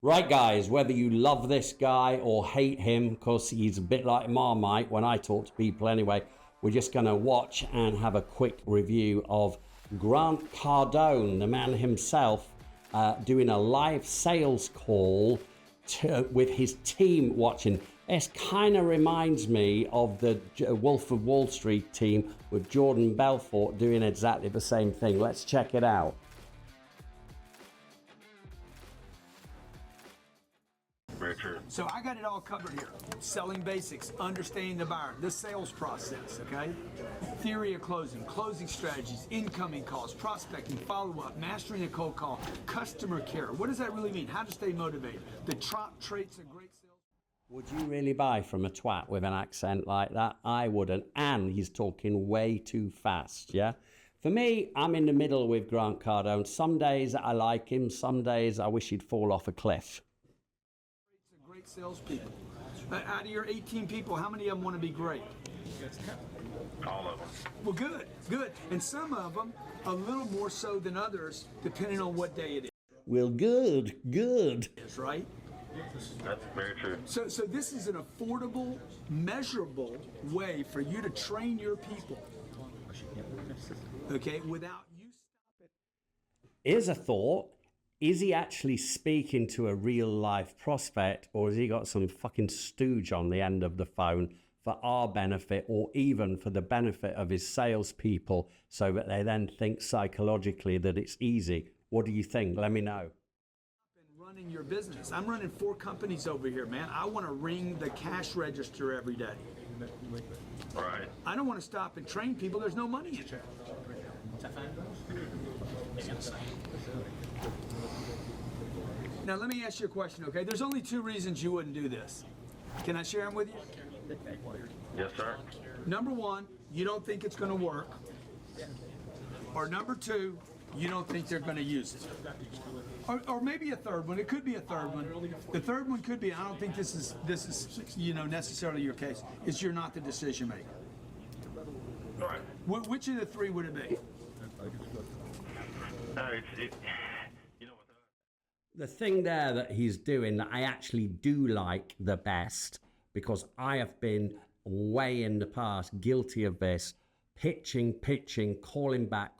Right, guys, whether you love this guy or hate him, because he's a bit like Marmite when I talk to people anyway, we're just going to watch and have a quick review of Grant Cardone, the man himself, doing a live sales call with his team watching. This kind of reminds me of the Wolf of Wall Street team with Jordan Belfort doing exactly the same thing. Let's check it out. Very true. So I got it all covered here. Selling basics, understanding the buyer, the sales process, okay? Theory of closing, closing strategies, incoming calls, prospecting, follow-up, mastering a cold call, customer care. What does that really mean? How to stay motivated? The top traits of great sales. Would you really buy from a twat with an accent like that? I wouldn't. And he's talking way too fast, yeah? For me, I'm in the middle with Grant Cardone. Some days I like him, some days I wish he'd fall off a cliff. Great salespeople. Out of your 18 people, how many of them want to be great? All of them. Well, good, good. And some of them a little more so than others, depending on what day it is. Well, good. Right? That's very true. So this is an affordable, measurable way for you to train your people. Okay, without you stopping. Here's a thought. Is he actually speaking to a real life prospect, or has he got some fucking stooge on the end of the phone for our benefit, or even for the benefit of his salespeople, so that they then think psychologically that it's easy? What do you think? Let me know. Running your business. I'm running 4 companies over here, man. I want to ring the cash register every day. Right. I don't want to stop and train people. There's no money in it. Now, let me ask you a question, okay? There's only 2 reasons you wouldn't do this. Can I share them with you? Yes, sir. Number 1, you don't think it's going to work. Or number 2, you don't think they're going to use it. Or maybe a third one. It could be a third one. The third one could be, I don't think this is necessarily your case, is you're not the decision maker. All right. Which of the 3 would it be? The thing there that he's doing that I actually do like the best, because I have been way in the past guilty of this, pitching, calling back,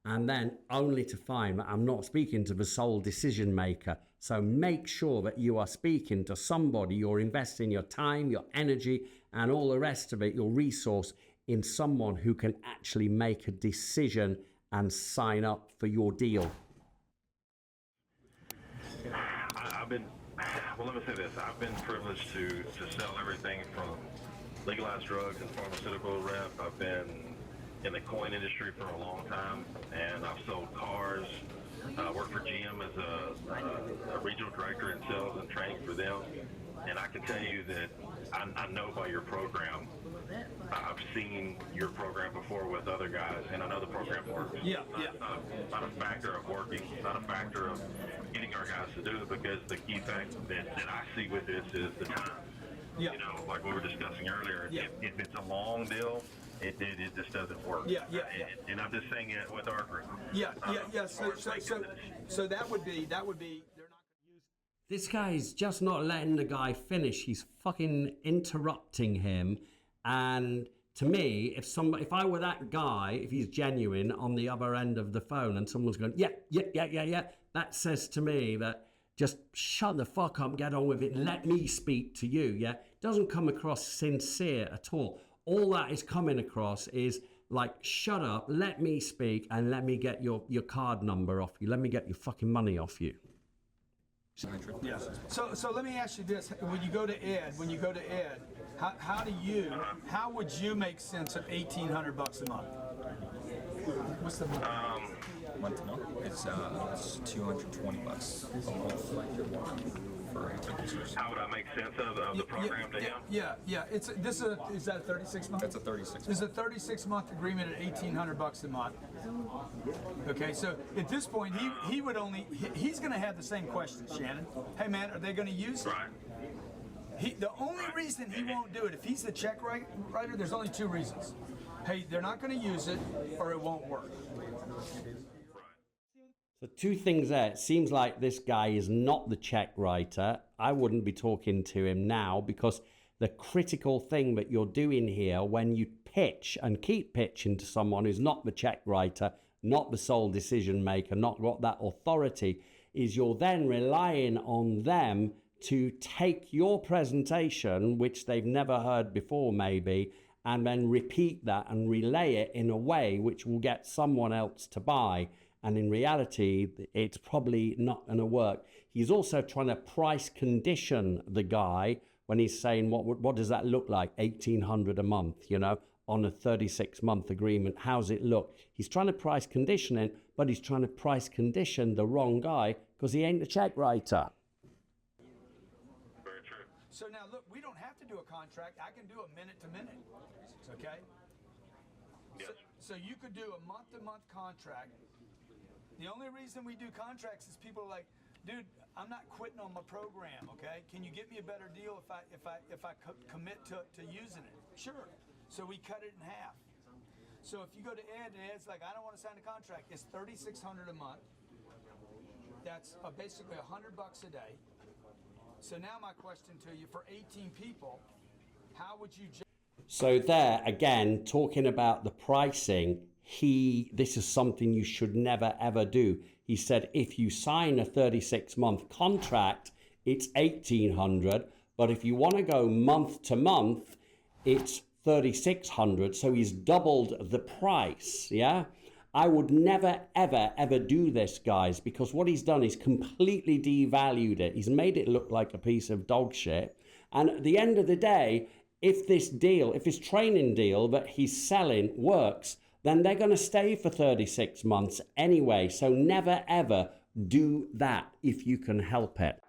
and then only to find that I'm not speaking to the sole decision maker. So make sure that you are speaking to somebody, you're investing your time, your energy, and all the rest of it, your resource, in someone who can actually make a decision and sign up for your deal. Let me say this. I've been privileged to sell everything from legalized drugs and pharmaceutical rep. I've been in the coin industry for a long time, and I've sold cars. I worked for GM as a regional director in sales and training for them. And I can tell you that I know by your program. I've seen your program before with other guys, and I know the program works. Yeah. It's not a factor of working. It's not a factor of getting our guys to do it, because the key fact that I see with this is the time. Yeah. You know, like we were discussing earlier, Yeah. if it's a long deal, it just doesn't work. Yeah. And I'm just saying it with our group. Yeah. So that would be. They're not going to use. This guy's just not letting the guy finish. He's fucking interrupting him. And to me, if I were that guy, if he's genuine on the other end of the phone and someone's going, yeah, that says to me that just shut the fuck up, get on with it, let me speak to you, yeah? It doesn't come across sincere at all. All that is coming across is like, shut up, let me speak, and let me get your card number off you. Let me get your fucking money off you. Yeah. So let me ask you this: when you go to Ed, how would you make sense of $1,800 a month? What's the month? Month to month, it's $220 a month for users. How would I make sense of the program to him? Yeah. Is that a 36 month? That's a 36. It's a 36-month agreement at $1,800 a month. Okay, so at this point, he's going to have the same questions, Shannon. Hey man, are they going to use it? Right. The only reason he won't do it, if he's the check writer, there's only 2 reasons. Hey, they're not going to use it, or it won't work. So two things there. It seems like this guy is not the check writer. I wouldn't be talking to him now, because the critical thing that you're doing here when you pitch and keep pitching to someone who's not the check writer, not the sole decision maker, not got that authority, is you're then relying on them to take your presentation, which they've never heard before maybe, and then repeat that and relay it in a way which will get someone else to buy. And in reality, it's probably not going to work. He's also trying to price condition the guy when he's saying, what does that look like? 1,800 a month, you know, on a 36-month agreement. How's it look? He's trying to price condition it, but he's trying to price condition the wrong guy because he ain't the check writer. Very true. So now look, we don't have to do a contract. I can do a minute to minute. Okay? Yes. So you could do a month to month contract. The only reason we do contracts is people are like, dude, I'm not quitting on my program, okay? Can you get me a better deal if I commit to using it? Sure. So we cut it in half. So if you go to Ed and Ed's like, I don't want to sign a contract, it's $3,600 a month. That's basically $100 a day. So now my question to you, for 18 people, how would you? So there again, talking about the pricing, this is something you should never ever do. He said if you sign a 36-month contract, it's 1,800, but if you want to go month to month, it's 3,600. So he's doubled the price. Yeah, I would never ever do this, guys, because what he's done is completely devalued it. He's made it look like a piece of dog shit. And at the end of the day, if this training deal that he's selling works, then they're going to stay for 36 months anyway. So never ever do that if you can help it.